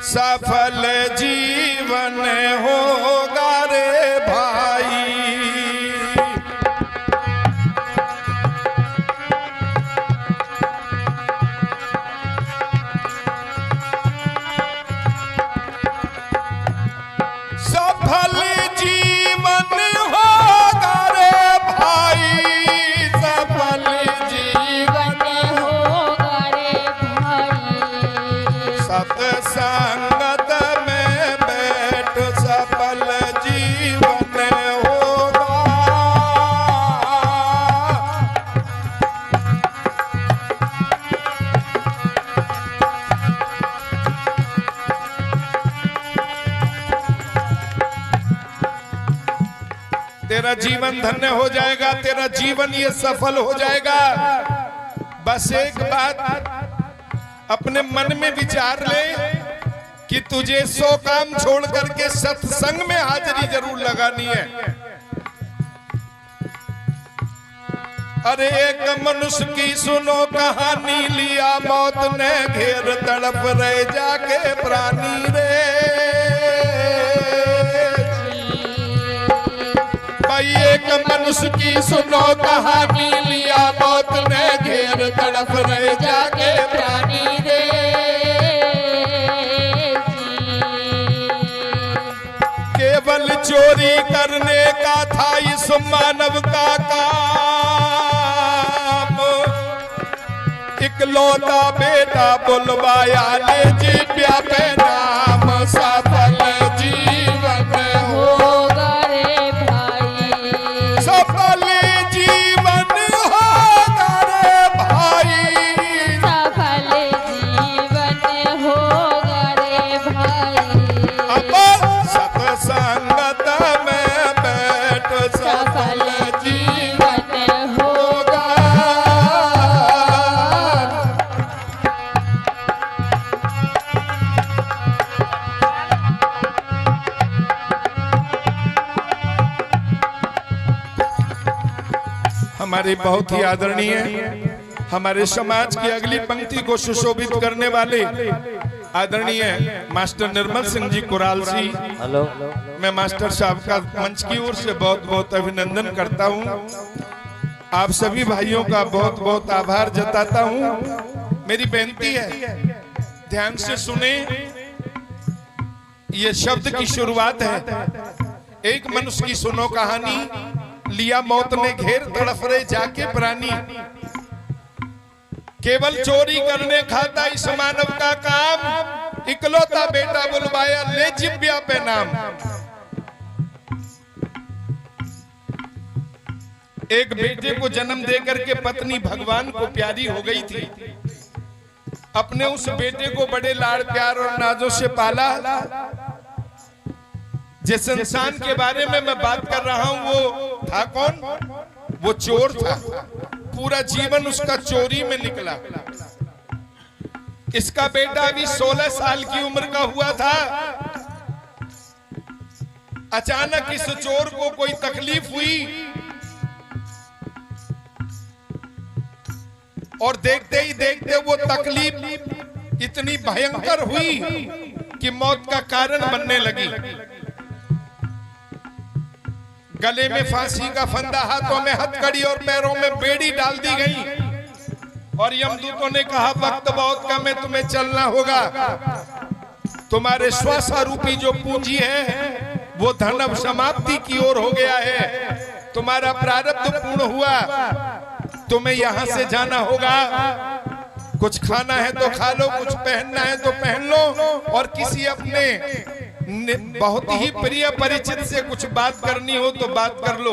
सफल जीवन होगा रे भाई। सफल जीवन होगा रे भाई, सफल जीवन होगा रे भाई। सत्संगत में बैठ सफल जीवन होगा। तेरा जीवन धन्य हो जाएगा, तेरा जीवन ये सफल हो जाएगा। बस एक बात अपने मन में विचार ले कि तुझे 100 काम छोड़ करके सत्संग में हाजिरी जरूर लगानी है। अरे एक मनुष्य की सुनो कहानी, लिया मौत ने घेर तड़प रहे जाके प्राणी रे। भाई एक मनुष्य की सुनो कहानी, लिया मौत ने घेर तड़प रहे जाके प्राणी रे। केवल चोरी करने का था इस मानव का काम, इकलौता बेटा बुलवाया ले जिब्या पे नाम। सफल जीवन होगा रे भाई। सफल जीवन होगा रे भाई। सफल जीवन होगा रे भाई। अब सत्संगत में बैठ सफल जीवन होगा। हमारे बहुत ही आदरणीय हमारे समाज की अगली पंक्ति को सुशोभित करने वाले आदरणीय मास्टर निर्मल सिंह जी कुरालसी, हेलो, मैं मास्टर साहब का मंच की ओर से बहुत बहुत अभिनंदन करता हूं। आप सभी भाइयों का बहुत बहुत आभार जताता हूं। मेरी बेनती है ध्यान से सुने, ये शब्द की शुरुआत है। एक मनुष्य की सुनो कहानी, लिया मौत ने घेर तड़फ रहे जाके प्राणी। केवल चोरी करने खाता इस मानव का काम, इकलौता बेटा बुलवाया ले जिब्या पे नाम। एक बेटे को जन्म देकर के पत्नी भगवान को प्यारी हो गई थी। अपने उस बेटे को बड़े लाड़ प्यार और नाजों से पाला। जिस इंसान के बारे में मैं बात कर रहा हूं वो था कौन? वो चोर था। पूरा जीवन उसका चोरी में निकला। इसका बेटा अभी 16 साल की उम्र का हुआ था। अचानक इस चोर को कोई तकलीफ हुई और देखते ही देखते वो तकलीफ इतनी भयंकर हुई कि मौत का कारण बनने लगी। गले में फांसी का फंदा, हाथों में हथकड़ी और पैरों में बेड़ी डाल दी गई और यमदूतों ने कहा वक्त बहुत कम है, तुम्हें चलना होगा। तुम्हारे श्वासारूपी जो पूंजी है वो धन अब समाप्ति की ओर हो गया है। तुम्हारा प्रारब्ध पूर्ण हुआ, तुम्हें यहां से जाना होगा। कुछ खाना है तो खा लो, कुछ पहनना है तो पहन लो और किसी अपने बहुत ही प्रिय परिचित से कुछ बात करनी हो तो बात कर लो।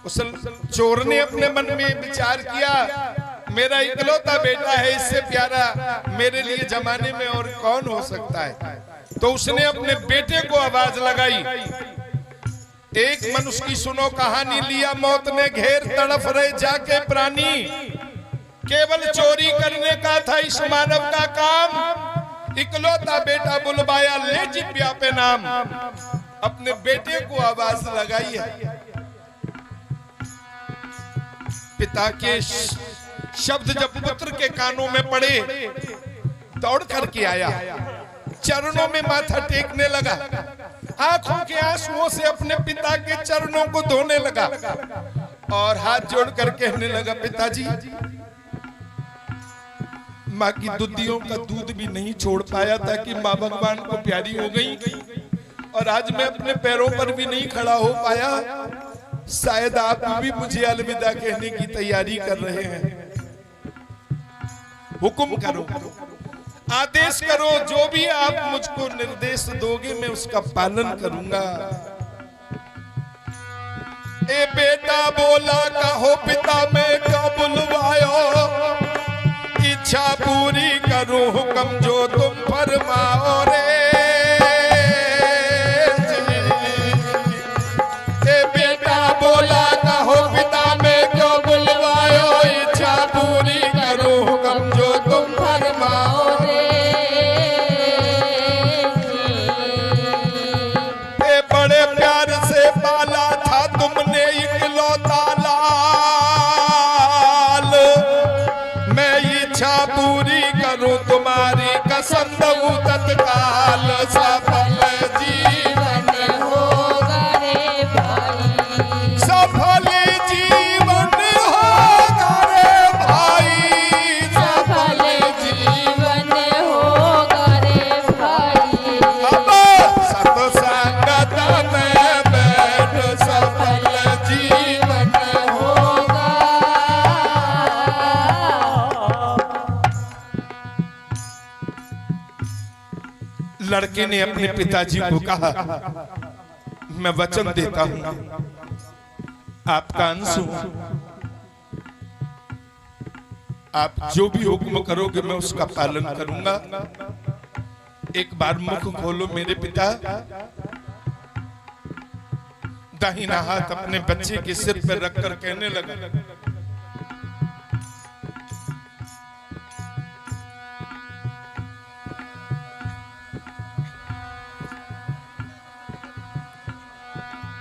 उस चोर ने अपने मन में विचार किया, मेरा इकलौता बेटा है, इससे प्यारा मेरे लिए जमाने में और कौन हो सकता है। तो उसने अपने बेटे को आवाज लगाई, एक मनुष्य की सुनो कहानी, लिया मौत ने घेर तड़फ रहे जाके प्राणी। केवल चोरी करने का था इस मानव का काम, इकलौता बेटा बुलवाया ले जिब्या पे नाम। अपने बेटे को आवाज लगाई है। पिता के शब्द जब पुत्र के कानों में पड़े, दौड़ करके आया। चरणों में माथा टेकने लगा, आंखों के आंसुओं से अपने पिता के चरणों को धोने लगा और हाथ जोड़ कर कहने लगा, पिताजी माँ की दुधियों का दूध भी नहीं छोड़ पाया था कि माँ भगवान को प्यारी हो गई, और आज मैं अपने पैरों पर भी नहीं खड़ा हो पाया। शायद आप भी मुझे अलविदा कहने की तैयारी कर रहे हैं। हुक्म करो, आदेश करो, जो भी आप मुझको निर्देश दोगे मैं उसका पालन करूंगा। ए बेटा बोला, कहो पिता मैं क्या बुलवायो, इच्छा पूरी करूं हुक्म जो तुम फरमाओ रे। ए बेटा बोला, कहो पिता मैं क्यों बुलवायो, इच्छा पूरी करूं हुक्म जो तुम फरमाओ रे। ए बड़े प्यार से पाला था तुमने इकलौता लाल, मैं इच्छा पूरी करूं तुम्हारी कसम दूं तत्काल, सफल जीवन होगा रे भाई, सफल जीवन होगा रे भाई, सफल जीवन होगा रे भाई। अब सत्संगत में बैठ सफल जीवन होगा लड़के ने अपने पिताजी को कहा, मैं वचन देता हूं आपका अंश हूं, आप जो भी हुक्म करोगे मैं उसका पालन करूंगा। एक बार मुख खोलो मेरे पिता। दाहिना हाथ अपने बच्चे के सिर पर रखकर कहने लगा,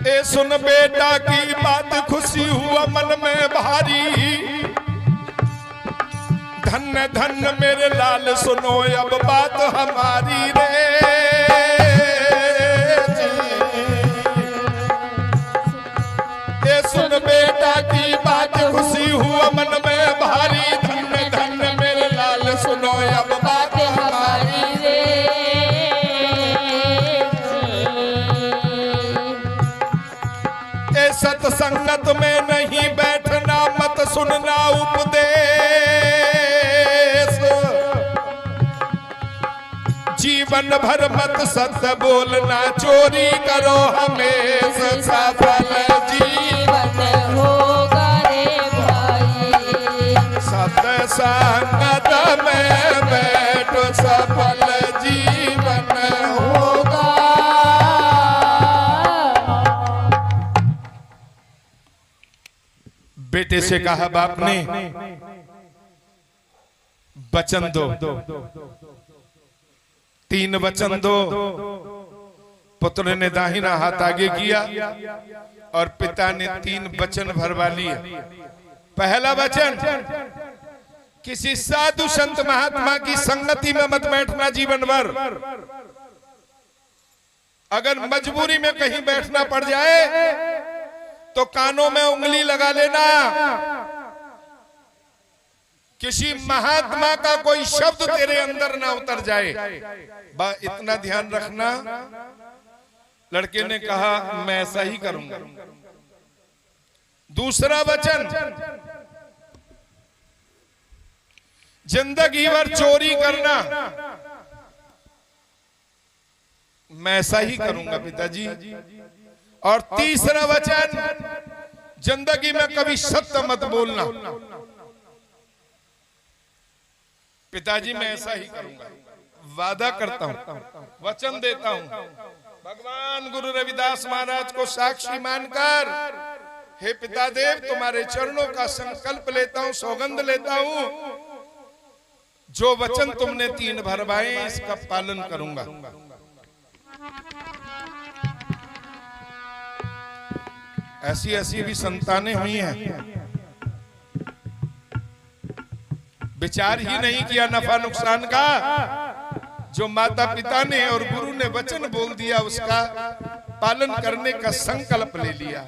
ए सुन बेटा की बात खुशी हुआ मन में भारी, धन्य धन्य मेरे लाल सुनो अब बात हमारी रे। ए सुन बेटा की बात खुशी हुआ मन में भारी, धन्य धन्य मेरे लाल सुनो अब बात हमारी रे। सत्संगत में नहीं बैठना, मत सुनना उपदेश, जीवन भर मत सत्य बोलना, चोरी करो हमेशा, सफल जीवन होगा रे भाई, सत्संगत में बैठो सफल जीवन होगा। बेटे से कहा बाप ने, वचन दो, 3 वचन दो। पुत्र ने दाहिना हाथ आगे किया और पिता ने 3 वचन भरवा लिए। पहला वचन, किसी साधु संत महात्मा की संगति में मत बैठना जीवन भर। अगर मजबूरी में कहीं बैठना पड़ जाए तो कानों में उंगली लगा लेना। किसी महात्मा का कोई शब्द तेरे अंदर ना उतर जाए, इतना ध्यान रखना। लड़के ने कहा मैं ऐसा ही करूंगा। दूसरा वचन, जिंदगी भर चोरी करना, मैं ऐसा ही करूंगा पिताजी। और तीसरा वचन, जिंदगी में कभी सत्य मत बोलना। पिताजी मैं ऐसा ही करूंगा, वादा करता हूं, वचन देता हूं। भगवान गुरु रविदास महाराज को साक्षी मानकर, हे पितादेव तुम्हारे चरणों का संकल्प लेता हूं, सौगंध लेता हूं, जो वचन तुमने 3 भरवाए इसका पालन करूंगा। ऐसी ऐसी भी संतानें हुई हैं, विचार ही नहीं किया नफा नुकसान का, जो माता पिता ने और गुरु ने वचन बोल दिया उसका पालन करने का संकल्प ले लिया।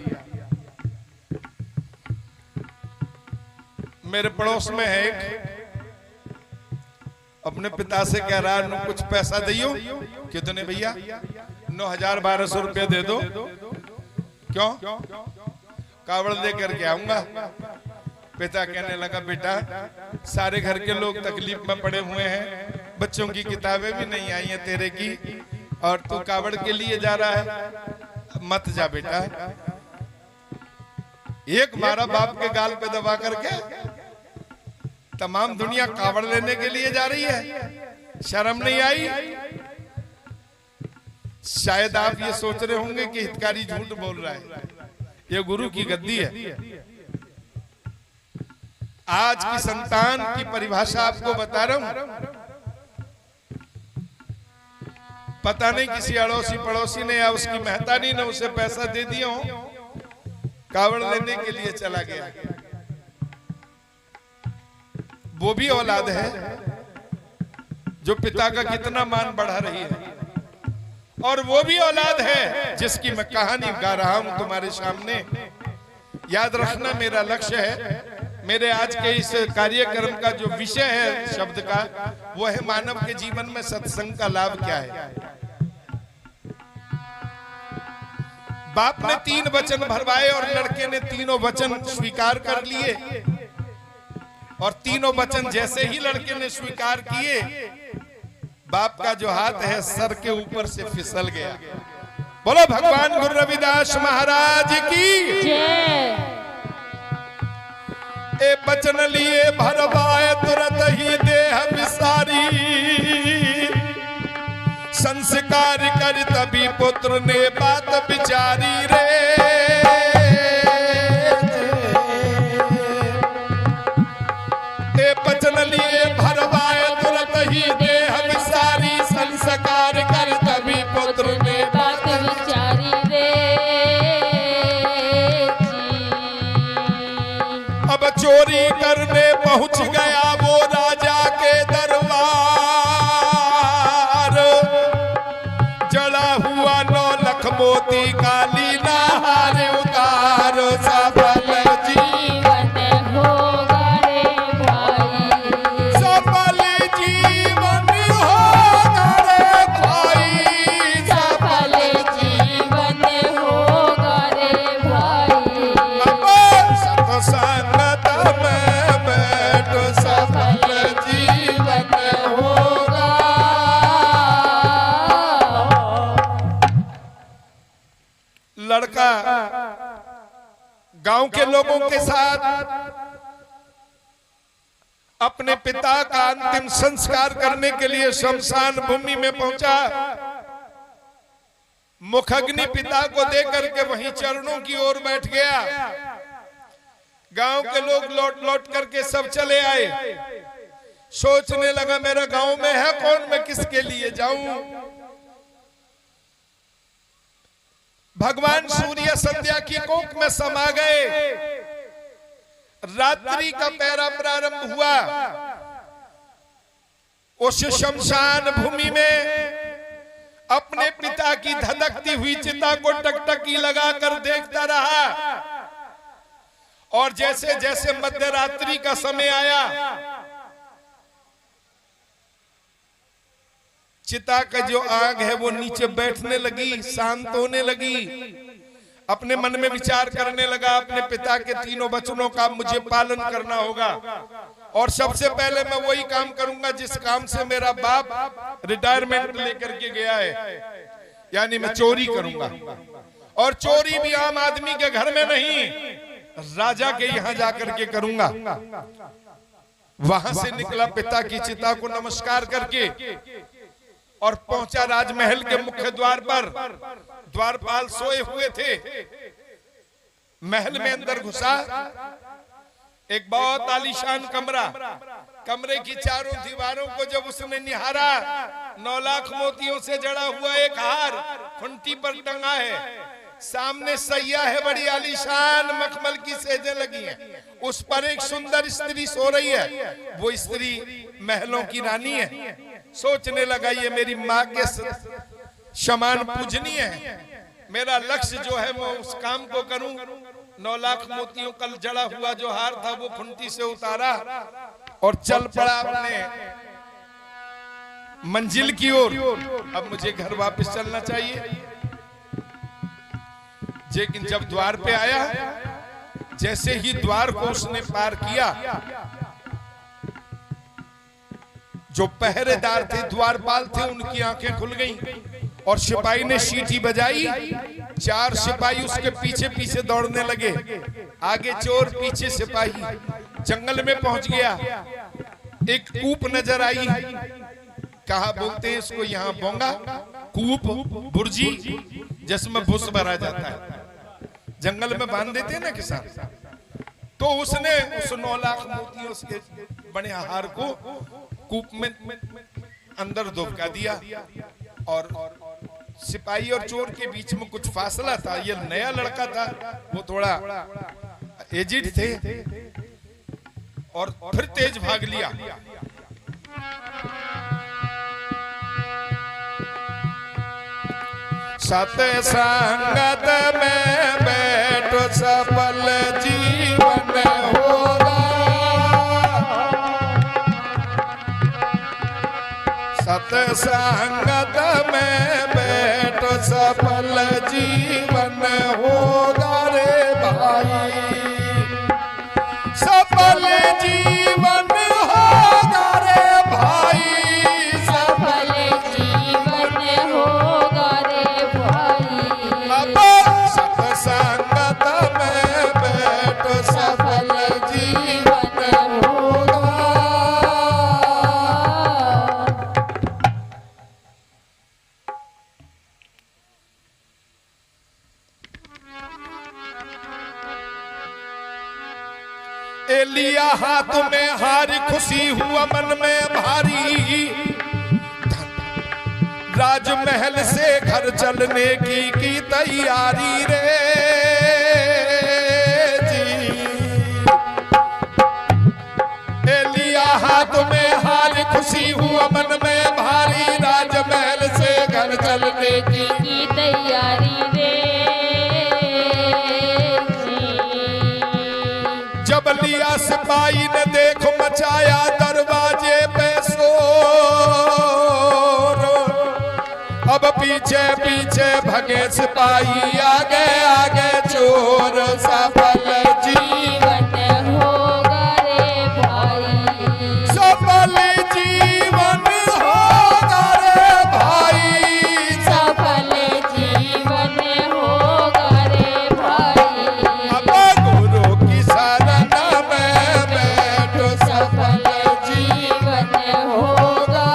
मेरे पड़ोस में है एक, अपने पिता से कह रहा है कुछ पैसा दियो। कितने भैया? 9,000-1,200 रुपये दे दो। क्यों? कावड़ लेकर के आऊंगा। पिता कहने लगा बेटा सारे घर के लोग तकलीफ में पड़े हुए हैं, बच्चों की किताबें भी नहीं आई हैं तेरे की, और तू कावड़ के लिए जा रहा है, मत जा बेटा। एक मारा बाप के गाल पे दबा करके, तमाम दुनिया कावड़ लेने के लिए जा रही है, शर्म नहीं आई? शायद आप ये सोच रहे होंगे कि हितकारी झूठ बोल रहा है, ये गुरु की गद्दी है। आज की संतान की परिभाषा आपको बता रहा हूं। पता नहीं किसी अड़ोसी पड़ोसी ने या उसकी मेहतानी ने उसे पैसा दे दिया हो, कावड़ लेने के लिए चला गया। वो भी औलाद है जो पिता का कितना मान बढ़ा रही है, और वो भी औलाद है जिसकी मैं कहानी गा रहा हूं तुम्हारे सामने। याद रखना मेरा लक्ष्य है, मेरे आज के इस कार्यक्रम का जो विषय है शब्द का, वो है मानव के जीवन में सत्संग का लाभ क्या है। बाप ने 3 वचन भरवाए और लड़के ने तीनों वचन स्वीकार कर लिए, और तीनों वचन जैसे ही लड़के ने स्वीकार किए, बाप का जो हाथ है सर के ऊपर से फिसल गया। बोलो भगवान गुरु रविदास महाराज की जय। ए बचन लिए भरवाए तुरंत ही देह विसारी, संस्कार कर तभी पुत्र ने बात विचारी रे। ए बचन लिए भरवाए तुरंत ही देह विसारी, संस्कार कर तभी पुत्र ने बात विचारी रे जी। अब चोरी करने पहुंच गया वो राजा के दरबार, जड़ा हुआ 9 लाख मोती काली नहार उतार। सफल जीवन होगा रे भाई, सफल जीवन होगा रे भाई, सफल जीवन होगा रे भाई। अब सत्संगत में बैठ सफल जीवन होगा। लड़का गांव के लोगों के साथ अपने पिता का अंतिम संस्कार करने के लिए शमशान भूमि में पहुंचा। मुखग्नि पिता को देकर के वहीं चरणों की ओर बैठ गया। गांव के लोग लौट लौट करके सब चले आए। सोचने लगा मेरा गांव में है कौन, मैं किसके लिए जाऊं। भगवान सूर्य संध्या की कोख में समा गए। रात्रि का पहरा प्रारंभ हुआ। उस शमशान भूमि में अपने पिता की धधकती हुई चिता को टकटकी लगाकर देखता रहा, और जैसे जैसे मध्यरात्रि का समय आया, चिता का जो आग है वो नीचे बैठने लगी, शांत होने लगी। अपने मन में विचार करने लगा अपने पिता के तीनों वचनों का मुझे पालन करना होगा, और सबसे पहले मैं वही काम करूंगा जिस काम से मेरा बाप रिटायरमेंट लेकर के गया है, यानी मैं चोरी करूंगा। और चोरी भी आम आदमी के घर में नहीं, राजा के यहाँ जाकर के करूंगा। वहां से निकला पिता की चिता को नमस्कार करके और पहुंचा राजमहल के मुख्य द्वार पर। द्वारपाल सोए हुए थे। महल में अंदर घुसा, एक बहुत आलीशान कमरा। कमरे की चारों दीवारों को जब उसने निहारा, 9 लाख मोतियों से जड़ा हुआ एक हार खुंटी पर टंगा है। सामने सैया है बड़ी आलीशान, मखमल की सेजें लगी हैं। उस पर एक सुंदर स्त्री सो रही है। वो स्त्री महलों की रानी है। सोचने लगा ये मेरी माँ के समान पूजनीय है, मेरा लक्ष्य जो है मैं उस काम को करूं। 9 लाख मोतियों का जड़ा हुआ जो हार था वो खुंटी से उतारा और चल पड़ा अपने मंजिल की ओर। अब मुझे घर वापस चलना चाहिए। लेकिन जब द्वार पे आया, जैसे ही द्वार को उसने पार किया, जो पहरेदार थे, द्वारपाल थे, उनकी आंखें खुल गईं और सिपाही ने सीटी बजाई। 4 सिपाही उसके पीछे पीछे दौड़ने लगे, आगे चोर पीछे सिपाही। जंगल में पहुंच गया, एक कूप नजर आई। कहा बोलते हैं इसको यहाँ बोंगा, कूप, बुर्जी, जिसमें भूस भरा जाता है, जंगल में बांध देते हैं ना किसान। तो उसने उस 9 लाख मोतियों के बने हार को कूप में अंदर दुबका दिया। और सिपाही और चोर के बीच में कुछ फासला था। ये नया लड़का था, वो थोड़ा एजिड थे और फिर तेज भाग लिया। सत्संगत में बैठो सफल जीवन होगा। सत्संगत में बैठो सफल जीवन होगा रे भाई, सफल जीवन होगा रे भाई, सफल जीवन होगा रे भाई। सत्संगत में बैठो सफल जीवन होगा। लिया हाथ में हारी, खुशी हुआ मन में भारी। राजमहल से घर चलने की तैयारी रे जी। लिया हाथ में हारी, खुशी हुआ मन में भारी। राजमहल से घर चलने की तैयारी रे जब लिया सिपाही ने देखो मचाया दरवाजे पे शोर। अब पीछे पीछे भगे सिपाही, आगे आगे चोर। सफल जीवन होगा रे भाई, सफल जीवन होगा रे भाई, सफल जीवन होगा रे भाई। अब गुरु की शरण में बैठो सफल जीवन होगा।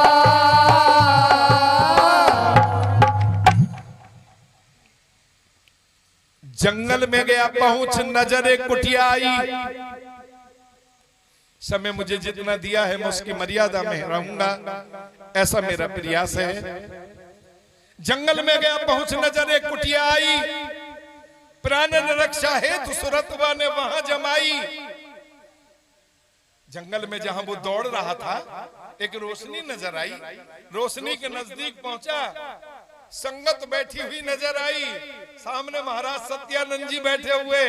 जंगल में गया पहुंच, नजर एक कुटिया आई। समय मुझे जितना दिया है मैं उसकी मर्यादा में रहूंगा, ऐसा मेरा प्रयास है। जंगल में गया पहुंच, नजर एक कुटिया आई। प्राण रक्षा हेतु सुरतवा ने वहां जमाई। जंगल में जहां वो दौड़ रहा था, एक रोशनी नजर आई। रोशनी के नजदीक पहुंचा, संगत बैठी हुई नजर आई। सामने महाराज सत्यानंद जी बैठे हुए,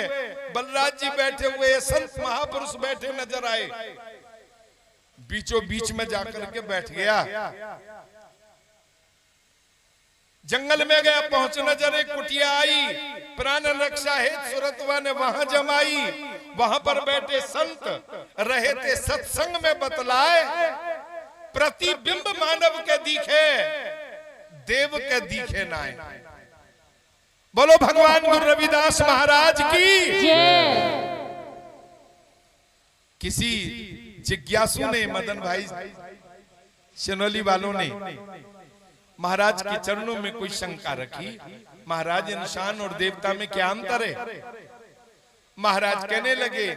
बलराज जी बैठे हुए, संत महापुरुष बैठे नजर आए। बीचों बीच में जाकर के बैठ गया। जंगल में गया पहुंच, नजर एक कुटिया आई। प्राण रक्षा हेतु सुरतवा ने वहां जमाई। वहां पर बैठे संत रहे थे सत्संग में बतलाए। प्रतिबिंब मानव के दिखे, देव के दिखे नाय। बोलो भगवान गुरु रविदास महाराज की जय। किसी जिज्ञासु ने, मदन भाई सिनोली वालों ने महाराज के चरणों में कोई शंका रखी। महाराज, इंसान और देवता में क्या अंतर है? महाराज कहने लगे,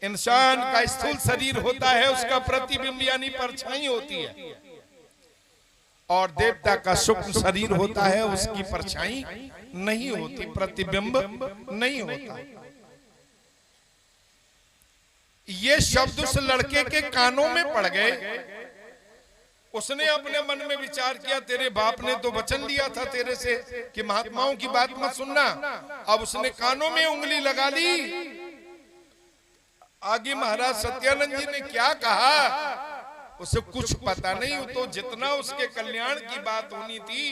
इंसान का स्थूल शरीर होता है, उसका प्रतिबिंब यानी परछाई होती है, और देवता का सूक्ष्म शरीर होता है, उसकी परछाई नहीं होती, प्रतिबिंब नहीं होता। ये शब्द उस लड़के के कानों में पड़ गए। उसने अपने मन में विचार किया, तेरे बाप ने तो वचन दिया था तेरे से कि महात्माओं की बात मत सुनना। अब उसने कानों में उंगली लगा ली। आगे महाराज सत्यानंद जी ने क्या कहा उसे कुछ पता नहीं, तो जितना उसके कल्याण की बात होनी थी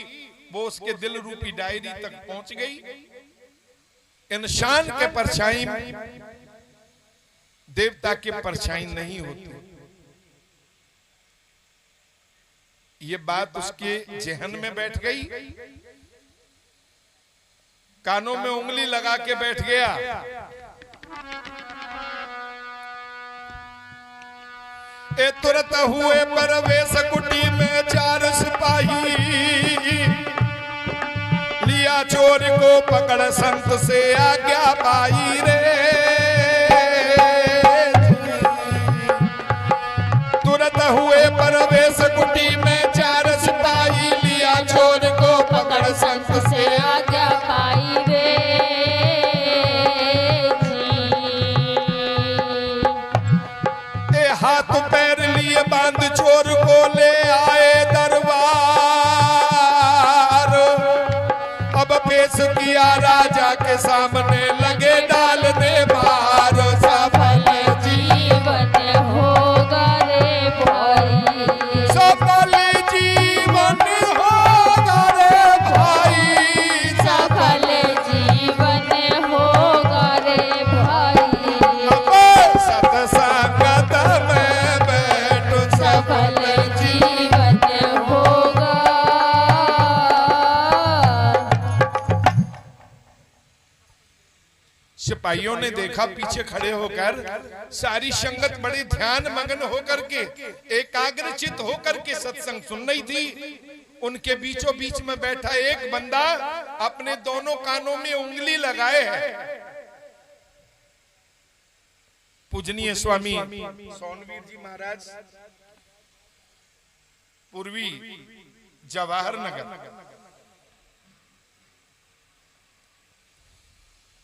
वो उसके दिल रूपी डायरी तक पहुंच गई। इंसान के परछाई देवता के परछाई नहीं होती। ये बात उसके जहन में बैठ गई, कानों में उंगली लगा के बैठ गया। ए तुरंत हुए परवेश कुटी में 4 सिपाही, लिया चोर को पकड़ संत से आज्ञा पाई रे। तुरंत हुए परवेश कुटी में 4 सिपाही, लिया चोर को पकड़ संत से आज्ञा पाई रे ए हाथ पैर लिए बांध चोर को ले आए दरबार। अब पेश किया राजा के सामने, लगे डालने मार। सफल जीवन होगा रे भाई, सफल जीवन होगा रे भाई, सफल जीवन होगा रे भाई, सत्संगत में बैठ सफल जीवन होगा। सिपाहियों ने देखा पीछे खड़े होकर सारी संगत बड़े ध्यान मग्न होकर के एकाग्रचित होकर के सत्संग सुन रही थी। उनके बीचों बीच में बैठा एक बंदा अपने दोनों कानों में उंगली लगाए है। पूजनीय स्वामी सोनवीर जी महाराज, पूर्वी जवाहर नगर।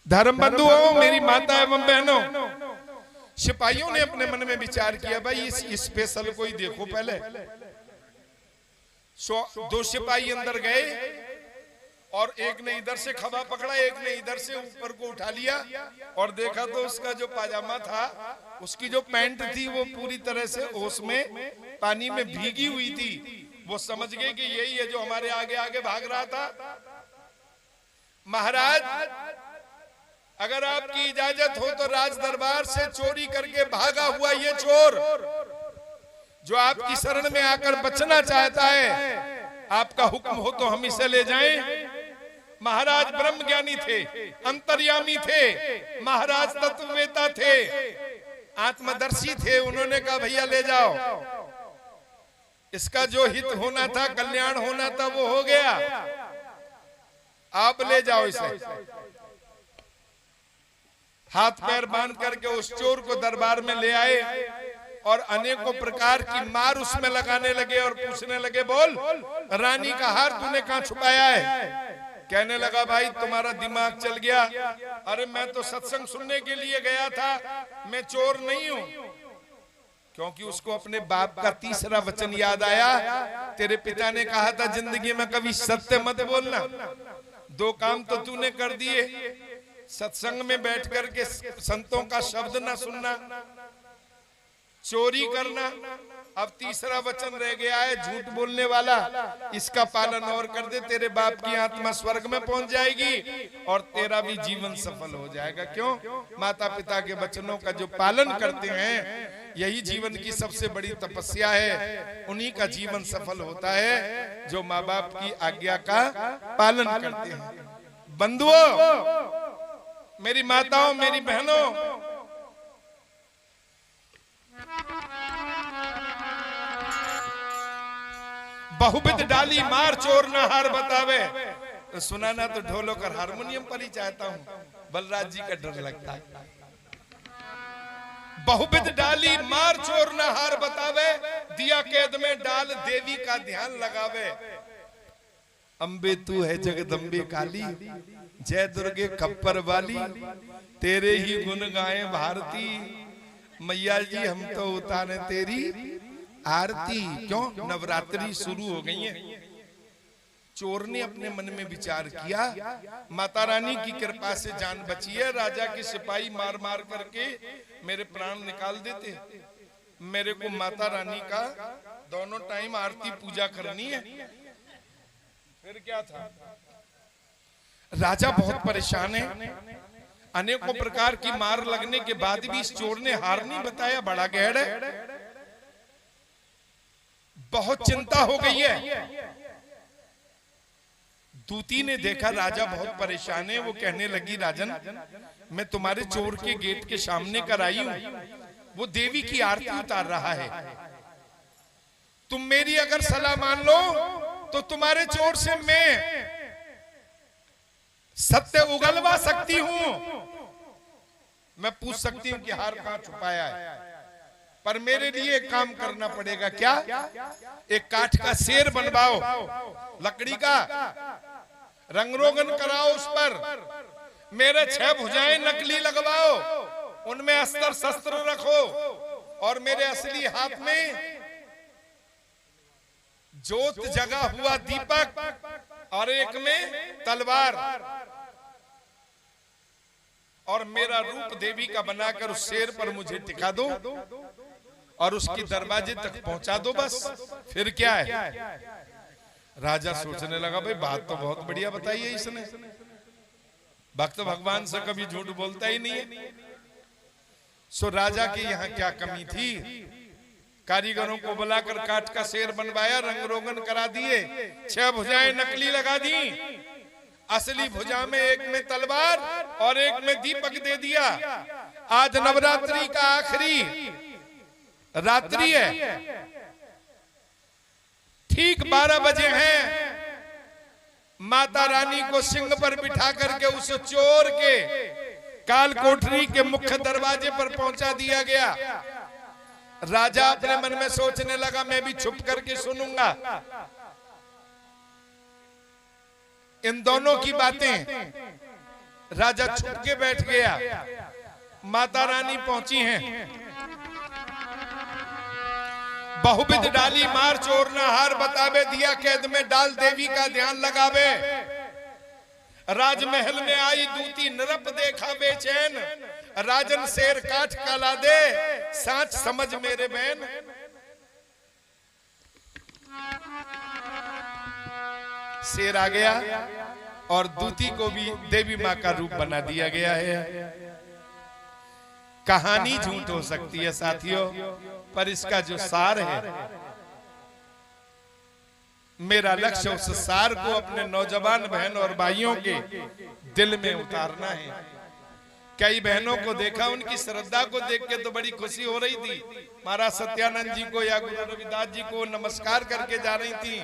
धर्म बंधुओं, मेरी माता एवं बहनों, सिपाहियों ने अपने मन में विचार किया, भाई इस स्पेशल कोई देखो पहले। 2 सिपाही अंदर गए और एक ने इधर से खभा पकड़ा, एक ने इधर से ऊपर को उठा लिया और देखा तो उसका जो पाजामा था, उसकी जो पैंट थी वो पूरी तरह से ओस में पानी में भीगी हुई थी। वो समझ गए कि यही है जो हमारे आगे आगे भाग रहा था। महाराज, अगर आपकी इजाजत हो तो राज दरबार से चोरी करके भागा हुआ ये चोर जो आपकी शरण में आकर बचना चाहता है, आपका हुक्म हो तो हम इसे ले जाएं। महाराज ब्रह्म ज्ञानी थे, अंतर्यामी थे, महाराज तत्ववेता थे, आत्मदर्शी थे। उन्होंने कहा भैया ले जाओ, इसका जो हित होना था, कल्याण होना था, वो हो गया, आप ले जाओ इसे। हाथ पैर बांध करके उस चोर को दरबार में ले आए और अनेकों प्रकार की मार उसमें लगाने लगे और पूछने लगे, बोल रानी का हार तूने कहां छुपाया है? कहने लगा, भाई तुम्हारा दिमाग चल गया। अरे मैं तो सत्संग सुनने के लिए गया था, मैं चोर नहीं हूं। क्योंकि उसको अपने बाप का तीसरा वचन याद आया, तेरे पिता ने कहा था जिंदगी में कभी सत्य मत बोलना। 2 काम तो तूने कर दिए, सत्संग में बैठ करके संतों का शब्द ना सुनना, चोरी करना, अब तीसरा वचन रह गया है झूठ बोलने वाला। इसका पालन और कर दे, तेरे बाप की आत्मा स्वर्ग में पहुंच जाएगी और तेरा भी जीवन सफल हो जाएगा। क्यों? माता पिता के वचनों का जो पालन करते हैं, यही जीवन की सबसे बड़ी तपस्या है। उन्हीं का जीवन सफल होता है जो माँ बाप की आज्ञा का पालन करते हैं। बंधुओं, मेरी माताओं, मेरी बहनों, बहुविध डाली मार चोर न हार बतावे। तो सुनाना तो ढोलक और हारमोनियम पर ही चाहता हूं, बलराज जी का डर लगता है। बहुविध डाली मार चोर न हार बतावे, दिया कैद में डाल देवी का ध्यान लगावे। अम्बे तू है जगदम्बे काली, जय दुर्गे खप्पर वाली, तेरे ही गुण गाएं भारती। मैया जी हम तो उतारे तेरी आरती क्यों? नवरात्रि शुरू हो गई है। चोर ने अपने मन में विचार किया, माता रानी की कृपा से जान बची है, राजा के सिपाही मार मार करके मेरे प्राण निकाल देते, मेरे को माता रानी का दोनों टाइम आरती पूजा करनी है। फिर क्या था? राजा बहुत परेशान है, अनेकों प्रकार की मार लगने के बाद भी इस चोर ने हार नहीं बताया। बड़ा गहड़ है, बहुत चिंता हो गई है। दूती ने देखा राजा बहुत परेशान है, वो कहने लगी, राजन मैं तुम्हारे चोर के गेट के सामने कर आई हूं, वो देवी की आरती उतार रहा है, तुम मेरी अगर सलाह मान लो तो तुम्हारे चोर से मैं सत्य उगलवा सकती हूं। मैं पूछ सकती हूं कि हार कहां छुपाया है, पर मेरे लिए एक काम करना पड़ेगा। क्या? एक काठ का शेर बनवाओ, लकड़ी का, रंग रोगन कराओ, उस पर मेरे 6 भुजाएं नकली लगवाओ, उनमें अस्त्र शस्त्र रखो, और मेरे असली हाथ में जोत जगा हुआ दीपक और एक में तलवार, और मेरा रूप देवी का बनाकर उस शेर पर मुझे टिका दो और उसके दरवाजे तक पहुंचा दो, बस। फिर क्या है? राजा सोचने लगा, भाई बात तो बहुत बढ़िया बताई है इसने, भक्त भगवान से कभी झूठ बोलता ही नहीं है। सो राजा के यहाँ क्या कमी थी? कारीगरों को बुलाकर काठ का शेर बनवाया, रंग रोगन करा दिए, 6 भुजाएं नकली लगा दी, असली भुजा में एक में तलवार और एक में दीपक दे दिया। आज नवरात्रि का आखिरी रात्रि है, ठीक 12 बजे हैं। माता रानी को सिंह पर बिठा करके उस चोर के काल कोठरी के मुख्य दरवाजे पर पहुंचा दिया गया। राजा अपने मन में सोचने लगा, मैं भी छुप करके सुनूंगा इन दोनों की बातें। राजा छुप के बैठ गया। माता रानी पहुंची हैं, बहुविध डाली मार चोर न हार बतावे, दिया कैद में डाल देवी का ध्यान लगावे। राजमहल में आई दूती नरप देखा बेचैन, राजन शेर काठ का ला दे, साच समझ मेरे बहन। शेर आ गया और दूती को भी देवी मां का रूप बना दिया गया है। कहानी झूठ हो सकती है साथियों, पर इसका जो सार है, मेरा लक्ष्य उस सार को अपने नौजवान बहन और भाइयों के दिल में उतारना है। कई बहनों को देखा, उनकी श्रद्धा को देख के तो बड़ी खुशी हो रही थी, महाराज सत्यानंद जी को या गुरु रविदास जी को नमस्कार करके जा रही थी,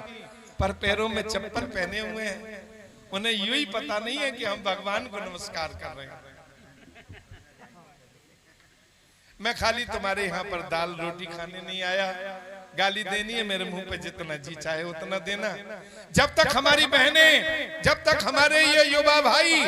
पर पैरों में चप्पल पहने हुए हैं। उन्हें यूं ही पता नहीं है कि हम भगवान को नमस्कार कर रहे हैं। मैं खाली तुम्हारे यहाँ पर दाल रोटी खाने नहीं आया, गाली देनी है, मेरे मुंह पे जितना जी चाहे उतना देना। जब तक हमारी बहनें, जब तक हमारे ये युवा भाई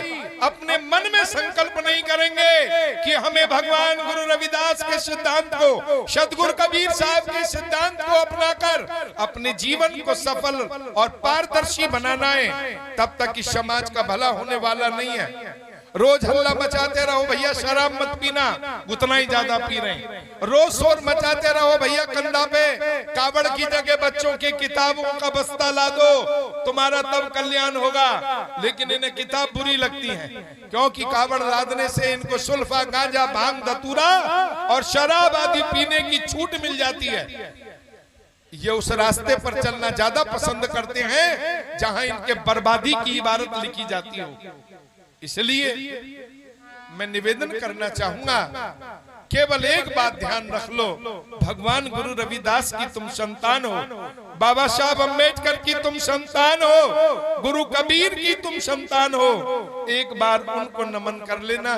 अपने मन में संकल्प नहीं करेंगे कि हमें भगवान गुरु रविदास के सिद्धांत को, सतगुरु कबीर साहब के सिद्धांत को अपनाकर अपने जीवन को सफल और पारदर्शी बनाना है, तब तक इस समाज का भला होने वाला नहीं है। रोज हल्ला मचाते रहो भैया शराब मत पीना, उतना ही ज्यादा पी रहे हैं। रोज शोर मचाते रहो भैया कंधा पे कावड़ की जगह बच्चों की किताबों का बस्ता ला दो, तुम्हारा तब कल्याण होगा। लेकिन इन्हें किताब बुरी लगती है, क्योंकि कावड़ लादने से इनको सुल्फा, गांजा, भांग, धतूरा और शराब आदि पीने की छूट मिल जाती है। ये उस रास्ते पर चलना ज्यादा पसंद करते हैं जहां इनके बर्बादी की इबारत लिखी जाती हो। इसलिए मैं निवेदन करना चाहूंगा, केवल एक बात ध्यान रख लो, भगवान गुरु रविदास की तुम संतान हो, बाबा साहब अम्बेडकर की तुम संतान हो, गुरु कबीर की तुम संतान हो। एक बार उनको नमन कर लेना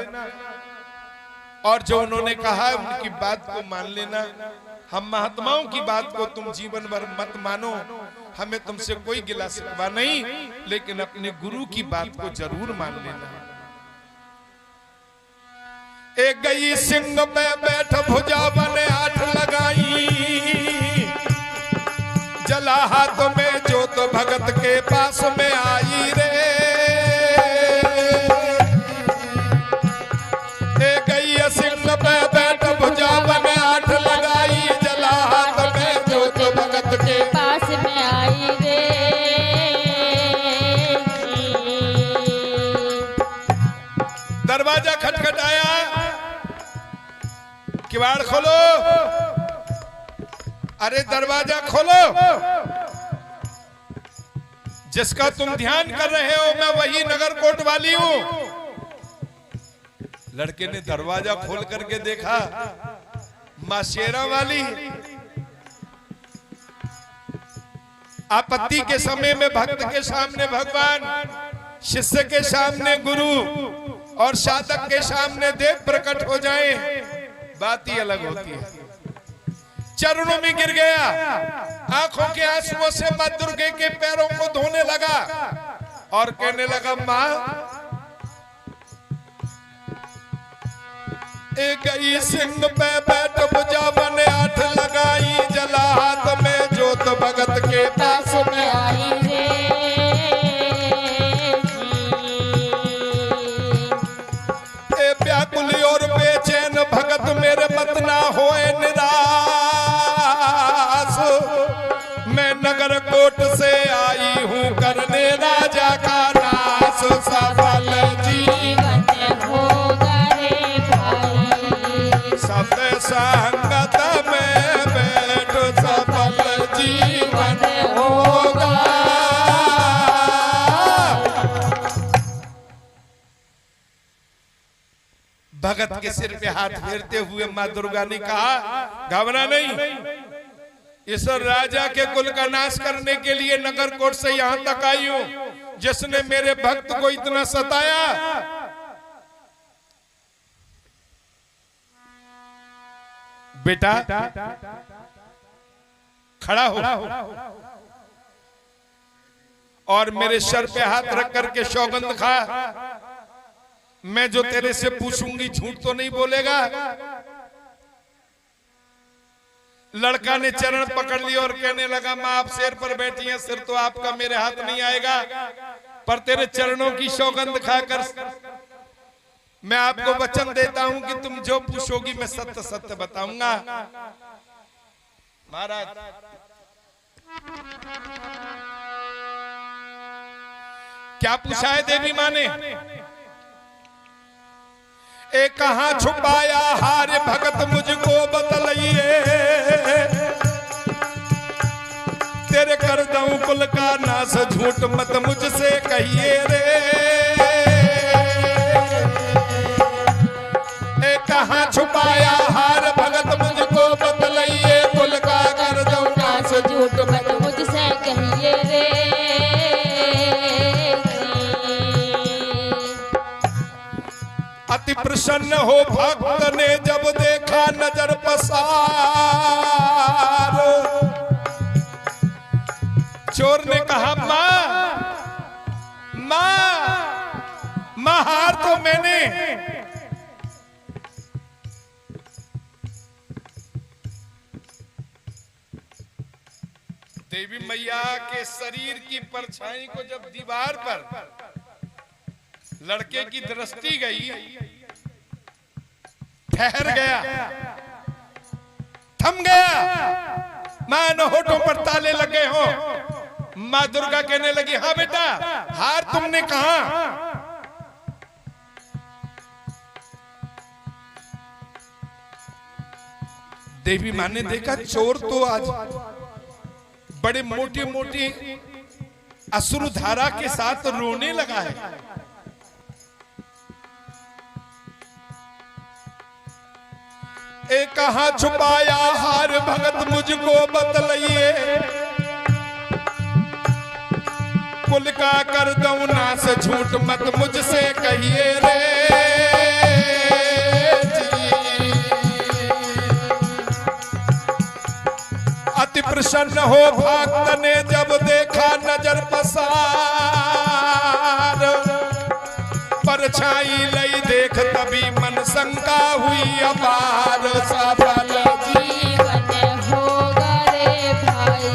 और जो उन्होंने कहा उनकी बात को मान लेना। हम महात्माओं की बात को तुम जीवन भर मत मानो, हमें तुमसे कोई गिला शिकवा नहीं, लेकिन अपने गुरु की बात को जरूर मान लेना। एक गई सिंह में बैठ भुजा बने 8 लगाई, जला हाथ में जोत भगत के पास में आई रे। गई सिंह पे बैठ भुजा में आठ लगाई, जला हाथ में जोत भगत के पास में आई रे। दरवाजा खटखटाया, किवाड़ खोलो, अरे दरवाजा खोलो, जिसका तुम ध्यान कर रहे हो मैं वही नगर कोट वाली हूं। लड़के ने दरवाजा खोल करके देखा, मां शेरा वाली। आपत्ति के समय में भक्त के सामने भगवान, शिष्य के सामने गुरु और साधक के सामने देव प्रकट हो जाए, बात ही अलग होती है। चरणों में गिर गया, आंखों के आंसुओं से मां दुर्गे के पैरों को धोने लगा और कहने लगा, मां गई सिंह पे बैठ भुजा बने आठ लगाई, जला हाथ में जोत भगत के पास में आई रे। व्याकुल और बेचैन भगत मेरे मत ना होए निराश, मैं नगर कोट से आई हूँ करने राजा का नाश। सफल जीवन होगा रे भाई, सब संगत में बैठ सफल जीवन होगा। भगत के सिर पे हाथ फेरते हुए मां दुर्गा ने कहा, घबरा नहीं, इस राजा के कुल का नाश करने के लिए नगर कोट से यहां तक आई हूं, जिसने मेरे भक्त को इतना सताया। बेटा खड़ा हो और मेरे सर पे हाथ रख करके सौगंध खा, मैं जो तेरे से पूछूंगी झूठ तो नहीं बोलेगा। लड़का ने चरण पकड़ लिया और कहने लगा, मां आप शेर पर बैठी हैं, सिर तो आपका मेरे हाथ नहीं आएगा, पर तेरे चरणों की सौगंध खाकर मैं आपको वचन देता हूं कि तुम जो पूछोगी मैं सत्य सत्य बताऊंगा। महाराज क्या पूछा है देवी मां ने? कहां छुपाया हार भगत मुझको बतलाइए, तेरे कर दूं कुल का नाश झूठ मत मुझसे कहिए रे। कहां छुपाया हार भगत मुझको बतलाइए, कुल का कर दूं नाश झूठ मत मुझसे कहिए रे। अति प्रसन्न हो भक्त ने जब देखा नजर पसार, चोर ने कहा, मां हार तो मैंने, देवी मैया के शरीर की परछाई को जब दीवार पर लड़के की दृष्टि गई, ठहर गया, थम गया, मानो होठों पर ताले लगे हो। मां दुर्गा कहने लगी, हाँ बेटा हार तुमने कहा? देवी मां ने देखा चोर तो आज बड़े मोटी मोटी अश्रुधारा के साथ रोने लगा है। कहां छुपाया हार भगत मुझको बतलाइए, कुल का कर दूं नाश झूठ मत मुझसे कहिए रे। अति प्रसन्न हो भक्त ने जब देखा नजर पसार, परछाई लई देख तभी मन शंका हुई अपार। सफल जीवन होगा रे भाई,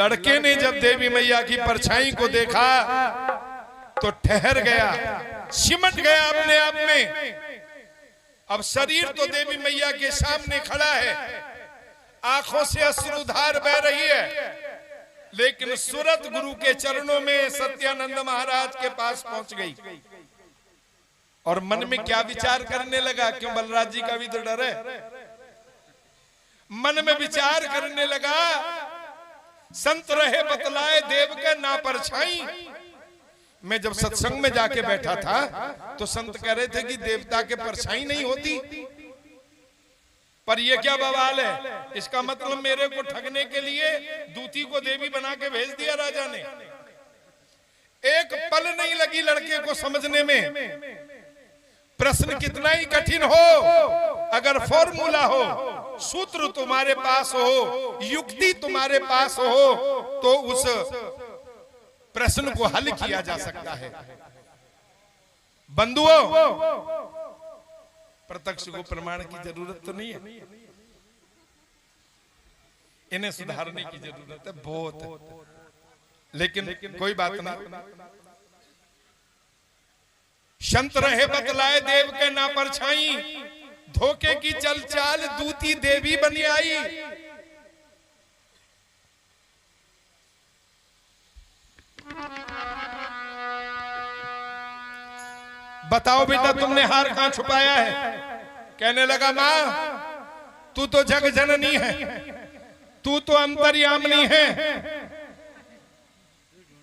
लड़के ने जब देवी मैया की परछाई को देखा तो ठहर गया, सिमट गया अपने आप में। अब शरीर तो देवी मैया के सामने खड़ा है, आंखों से अश्रुधार बह रही है, लेकिन सूरत गुरु के चरणों में सत्यानंद महाराज के पास पहुंच गई और मन में क्या विचार करने लगा। क्यों, बलराज जी का भी तो डर है। मन में विचार करने लगा, संत रहे बतलाए देव के ना परछाई। मैं जब सत्संग में जाके बैठा था तो संत कह रहे थे कि देवता के परछाई नहीं होती, पर ये क्या बवाल है। इसका मतलब मेरे को ठगने के लिए दूती को देवी बना के भेज दिया राजा ने। एक पल नहीं लगी लड़के को समझने में। प्रश्न कितना ही कठिन हो, अगर फॉर्मूला हो, सूत्र तुम्हारे पास हो, युक्ति तुम्हारे पास हो, तो उस प्रश्न को हल किया जा सकता है। बंधुओं, प्रत्यक्ष को प्रमाण की जरूरत तो नहीं है, इन्हें सुधारने की जरूरत है बहुत, लेकिन कोई बात नहीं। संत रहे बतलाए देव के ना परछाई, धोखे की चल चाल दूती देवी बनी आई। बताओ बेटा, तुमने हार कहां छुपाया है। कहने लगा, मां तू तो जग जननी है, तू तो अंतर्यामिनी है।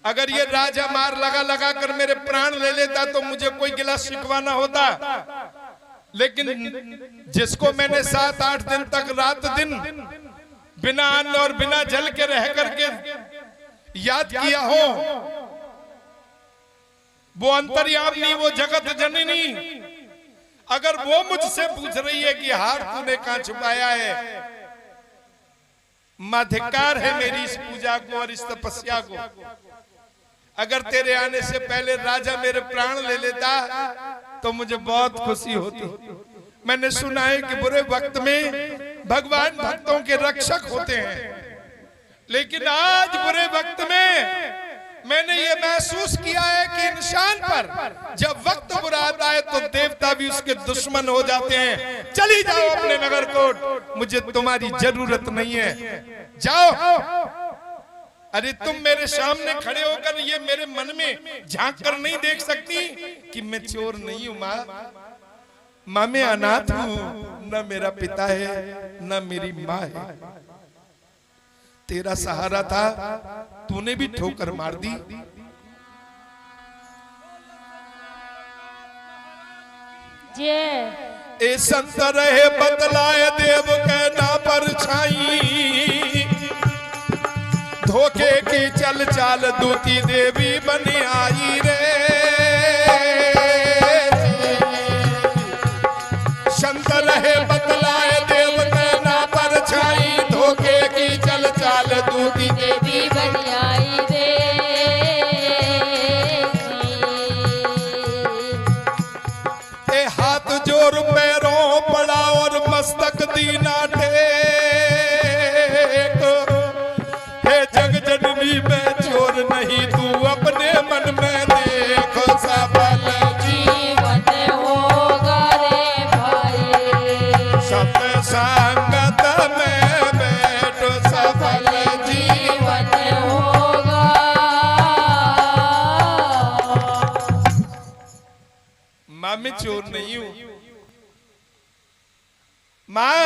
अगर ये राजा मार लगा लगा कर मेरे प्राण ले लेता तो मुझे कोई गिला शिकवा ना होता, लेकिन जिसको मैंने 7-8 दिन तक रात दिन बिना अन्न और बिना जल के रह करके याद किया हो, वो अंतर्यामिनी, वो जगत जननी, अगर वो मुझसे पूछ रही है कि हार तूने कहां छुपाया है, माधिकार है मेरी इस पूजा को और इस तपस्या को। अगर तेरे आने से पहले राजा मेरे प्राण ले लेता तो मुझे बहुत खुशी होती। मैंने सुना है कि बुरे वक्त में भगवान भक्तों के रक्षक होते हैं, लेकिन आज बुरे वक्त में मैंने ये महसूस किया है कि इंसान पर जब वक्त बुरा आता है तो देवता भी उसके दुश्मन हो जाते हैं। चली जाओ अपने नगर कोट, मुझे तुम्हारी जरूरत नहीं है, जाओ। अरे तुम मेरे सामने खड़े होकर ये मेरे मन में झांक कर नहीं देख सकती कि मैं चोर नहीं हूं। माँ मैं अनाथ हूं, न मेरा पिता है न मेरी माँ है। तेरा सहारा था, तूने भी ठोकर मार दी। ए संत रहे बतलाए देव के ना परछाई, धोखे की चल चाल दूती देवी बनी आई रे। संत रहे बतलाए देव के ना परछाई, धोखे की चल चाल दूती देवी बनी आई रे। ए हाथ जोर पैरों पड़ा और मस्तक दीना टेक, मैं चोर नहीं तू अपने मन में देख, सफल जीवन होगा रे भाई, सत संगत में बैठ, सफल जीवन होगा। माँ मैं चोर नहीं हूँ, माँ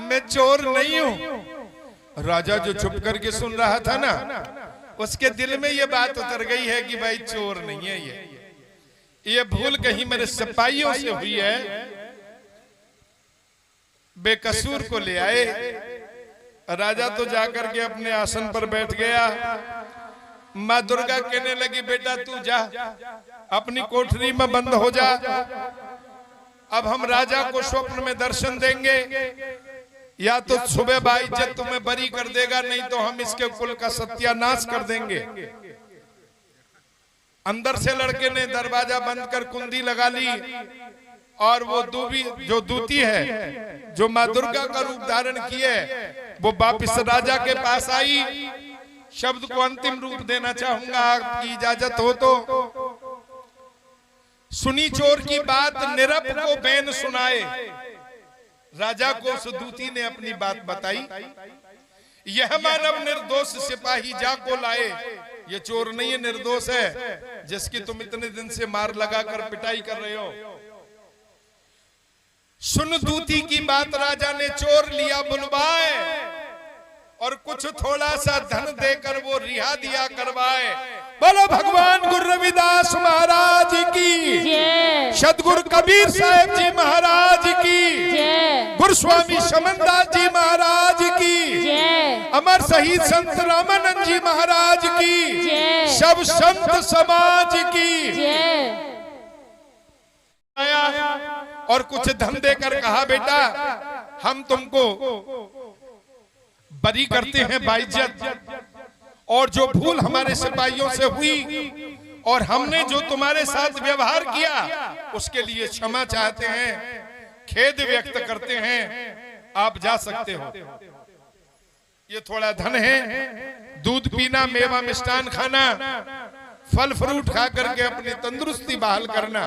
मैं चोर नहीं हूँ। राजा जो चुप करके सुन रहा था ना, उसके दिल में ये बात उतर गई है कि भाई चोर नहीं है, ये भूल कहीं मेरे सिपाहियों से हुई है। बेकसूर को ले आए। राजा तो जाकर के अपने आसन पर बैठ गया। माँ दुर्गा कहने लगी, बेटा तू जा अपनी कोठरी में बंद हो जा, अब हम राजा को स्वप्न में दर्शन देंगे, या तो सुबह बाइज्जत तुम्हें बरी कर देगा, नहीं तो हम इसके कुल का सत्यानाश कर देंगे। अंदर से लड़के ने दरवाजा बंद कर कुंडी लगा ली और वो जो दूती है जो माँ दुर्गा का रूप धारण किए, वो वापिस राजा के पास आई। शब्द को अंतिम रूप देना चाहूंगा, आपकी इजाजत हो तो। सुनी चोर की बात निरप को बैन सुनाए। राजा को उस दूती ने अपनी बात बताई। यह मानव निर्दोष सिपाही जा को लाए। ये चोर नहीं है, निर्दोष है, जिसकी तुम इतने दिन से मार लगाकर पिटाई कर रहे हो। सुन दूती की बात, राजा ने चोर लिया बुलवाए और कुछ थोड़ा सा धन देकर वो रिहा दिया करवाए। बोलो भगवान गुरु रविदास महाराज की, सतगुरु कबीर साहब जी महाराज की, गुरु स्वामी समनदास जी महाराज की, अमर शहीद संत रामानंद जी महाराज की, सब संत समाज की। आया और कुछ धन देकर कहा, बेटा हम तुमको बरी करते हैं बाइज्जत, और जो भूल हमारे सिपाहियों से हुई और हमने जो तुम्हारे साथ व्यवहार किया उसके लिए क्षमा चाहते हैं, खेद व्यक्त करते हैं, आप जा सकते हो। ये थोड़ा धन है, दूध पीना, मेवा मिष्टान खाना, फल फ्रूट खा करके अपनी तंदुरुस्ती बहाल करना।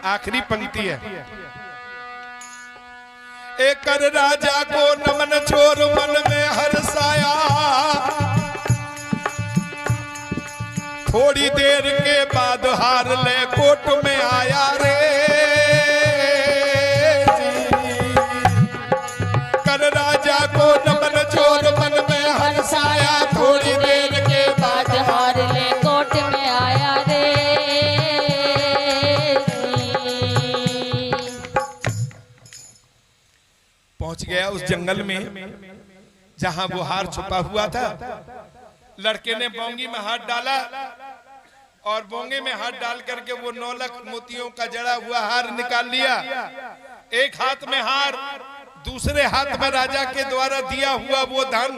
आखिरी पंक्ति है। एक राजा को नमन चोर मन में हर्षाया, थोड़ी देर के बाद हार ले कोट में आया रे। कर राजा को नमन चोर मन में हर्षाया, थोड़ी देर के बाद हार ले कोट में आया रे। पहुंच गया उस जंगल में जहां वो हार छुपा हुआ था। लड़के ने बोंगी में हाथ डाला और बोंगे में हाथ डाल करके वो 9 लाख मोतियों का जड़ा हुआ हार निकाल लिया। एक हाथ में हार, दूसरे हाथ में राजा के द्वारा दिया हुआ वो धन।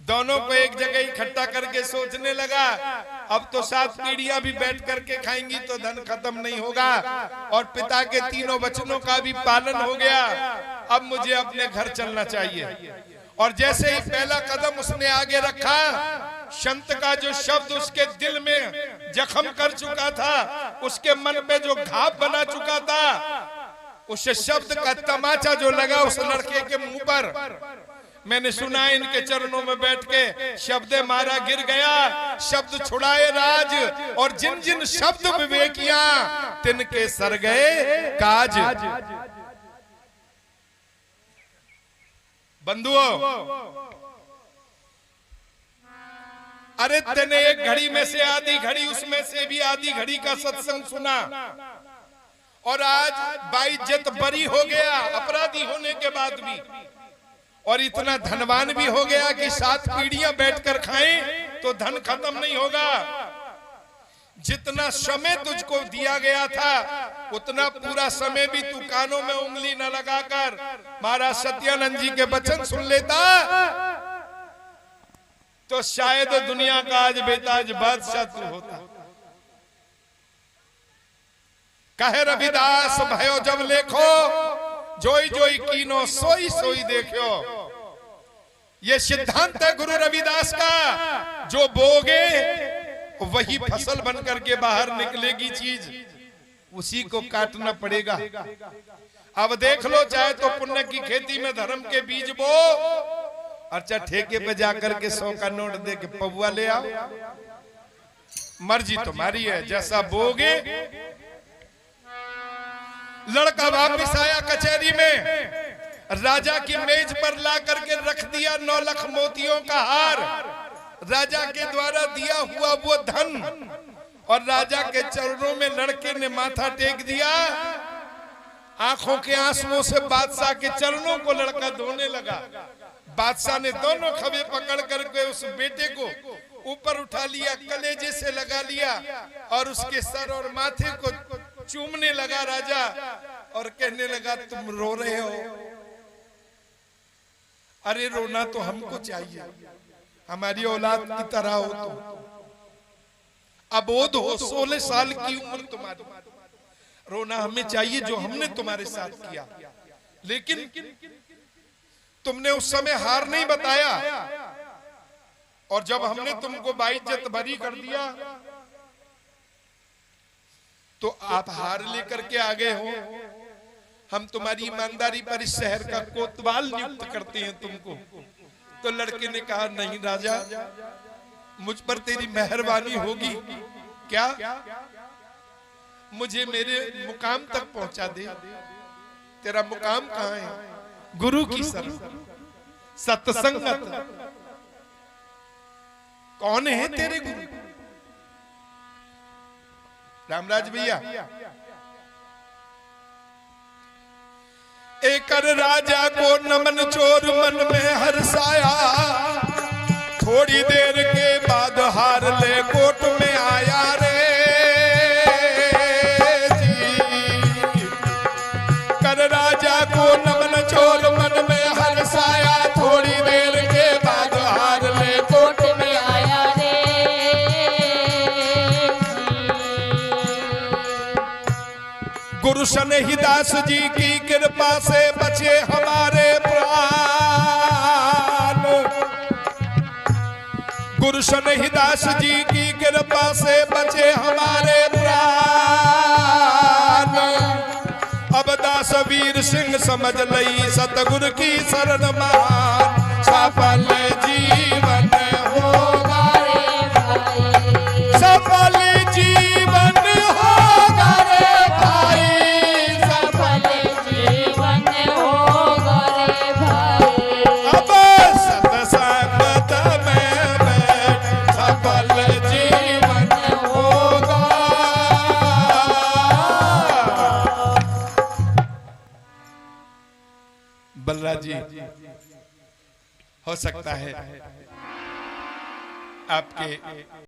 दोनों को एक जगह इकट्ठा करके सोचने लगा, अब तो 7 पीढ़ियां भी बैठ करके खाएंगी तो धन खत्म नहीं होगा, और पिता के तीनों वचनों का भी पालन हो गया। अब मुझे अपने घर चलना चाहिए। और जैसे ही पहला कदम उसने आगे रखा, संत का जो शब्द उसके दिल में जख्म कर चुका था, उसके मन पे जो घाव बना चुका था, उस शब्द का तमाचा जो लगा उस लड़के के मुंह पर, मैंने सुना इनके चरणों में बैठ के शब्द मारा गिर गया, शब्द छुड़ाए राज, और जिन जिन शब्द विवेकिया तिनके सर गए काज। बंधुओं, अरे तेने एक घड़ी में से आधी घड़ी, उसमें से भी आधी घड़ी का सत्संग सुना, और आज बाइज्जत बरी हो गया अपराधी होने के बाद भी, और इतना धनवान भी हो गया कि 7 पीढ़ियां बैठकर खाएं तो धन खत्म नहीं होगा। जितना समय तुझको दिया गया था उतना पूरा समय भी तू कानों में उंगली न लगाकर महाराज सत्यानंद जी के वचन सुन लेता तो शायद दुनिया का आज बेताज बादशाह तू होता। कहे रविदास भयो जब लेखो, जोई जोई कीनो सोई सोई देखो। ये सिद्धांत है गुरु रविदास का, जो बोगे वही फसल बनकर के बाहर निकलेगी चीज, उसी को काटना पड़ेगा। अब देख लो, चाहे तो पुण्य की खेती में धर्म के बीज बो, अच्छा ठेके पे जाकर के 100 का नोट दे के पबुआ ले आओ, मर्जी तुम्हारी है, जैसा बोगे। लड़का वापिस आया कचहरी में, राजा की मेज पर ला करके रख दिया 9 लाख मोतियों का हार, राजा के द्वारा दिया हुआ वो धन, और राजा के चरणों में लड़के ने माथा टेक दिया। आंखों के आंसुओं से बादशाह के चरणों को लड़का धोने लगा। बादशाह ने दोनों खबे पकड़ करके उस बेटे को ऊपर उठा लिया, कलेजे से लगा लिया, और उसके सर और माथे को चूमने लगा राजा, और कहने लगा तुम रो रहे हो? अरे रोना तो हमको चाहिए, हमारी औलाद की तरह हो तुम, अबोध हो, 16 साल की उम्र तुम्हारी, रोना हमें चाहिए जो हमने तुम्हारे साथ किया। लेकिन तुमने उस समय हार नहीं बताया, और जब हमने तुमको बाइज्जत बरी कर दिया तो आप हार लेकर के आ गए हो। हम तुम्हारी ईमानदारी पर इस शहर का कोतवाल नियुक्त करते हैं तुमको। तो लड़के ने कहा, नहीं राजा, मुझ पर तेरी मेहरबानी होगी क्या, मुझे मेरे मुकाम तक पहुंचा दे। तेरा मुकाम कहाँ है? गुरु की सत्संगत। कौन है तेरे गुरु? रामराज भैया, एकर राजा को नमन चोर मन में हर्षाया, थोड़ी देर के बाद हार ले कोट में आया रे जी। कर राजा को नमन चोर मन में हर्षाया, थोड़ी देर के बाद हार ले कोट में आया रे जी। गुरु सनहिदास जी की कृपा से बचे हमारे प्राण। गुरु सनहिदास जी की कृपा से बचे हमारे प्राण। अब दास वीर सिंह समझ लई सतगुरु की शरण मान, सफल जीवन होगा रे भाई, सफल जीवन होगा रे भाई, सफल जीवन होगा रे भाई। अब सत्संगत में बैठ सफल जीवन होगा। बलराज जी, हो सकता है आपके